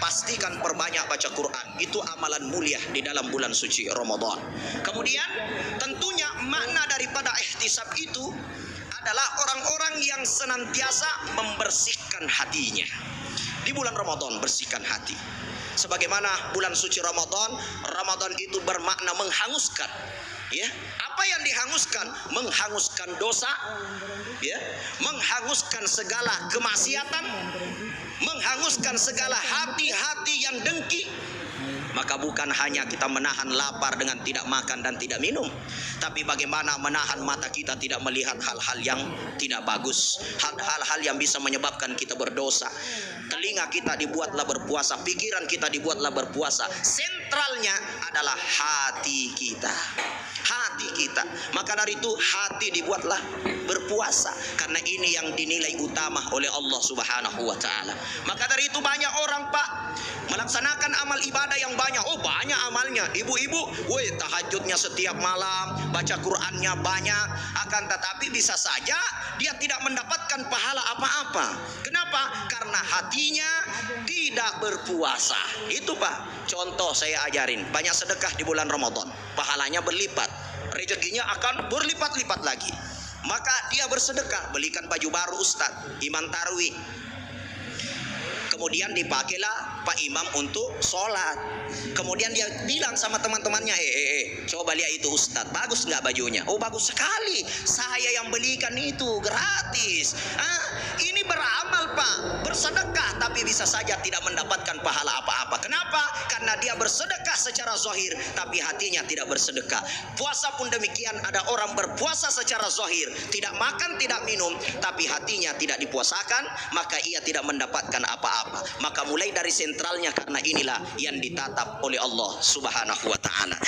pastikan perbanyak baca Quran. Itu amalan mulia di dalam bulan suci Ramadan. Kemudian tentunya makna daripada ihtisab itu adalah orang-orang yang senantiasa membersihkan hatinya. Di bulan Ramadan bersihkan hati. Sebagaimana bulan suci Ramadan, Ramadan itu bermakna menghanguskan. Ya, apa yang dihanguskan? Menghanguskan dosa, ya, menghanguskan segala kemaksiatan, menghanguskan segala hati-hati yang dengki. Maka bukan hanya kita menahan lapar dengan tidak makan dan tidak minum, tapi bagaimana menahan mata kita tidak melihat hal-hal yang tidak bagus, hal-hal yang bisa menyebabkan kita berdosa. Telinga kita dibuatlah berpuasa, pikiran kita dibuatlah berpuasa. Sentralnya adalah hati kita. Hati kita. Maka dari itu hati dibuatlah berpuasa, karena ini yang dinilai utama oleh Allah Subhanahu wa taala. Maka dari itu banyak orang, Pak, melaksanakan amal ibadah yang banyak. Oh, banyak amalnya. Ibu-ibu, woi, tahajudnya setiap malam, baca Qur'annya banyak, akan tetapi bisa saja dia tidak mendapatkan pahala apa-apa. Kenapa? Karena hatinya tidak berpuasa. Itu, Pak, contoh saya ajarin. Banyak sedekah di bulan Ramadan, pahalanya berlipat, rezekinya akan berlipat-lipat lagi. Maka dia bersedekah, belikan baju baru Ustadz, imam tarwih. Kemudian dipakailah Pak Imam untuk sholat. Kemudian dia bilang sama teman-temannya, coba lihat itu Ustadz, bagus nggak bajunya? Oh, bagus sekali, saya yang belikan itu gratis. Ini beramal, Pak, bersedekah, tapi bisa saja tidak mendapatkan pahala apa-apa. Kenapa? Karena dia bersedekah secara zahir, tapi hatinya tidak bersedekah. Puasa pun demikian, ada orang berpuasa secara zahir, tidak makan, tidak minum, tapi hatinya tidak dipuasakan, maka ia tidak mendapatkan apa-apa. Maka mulai dari sentralnya, karena inilah yang ditatap oleh Allah Subhanahu wa taala.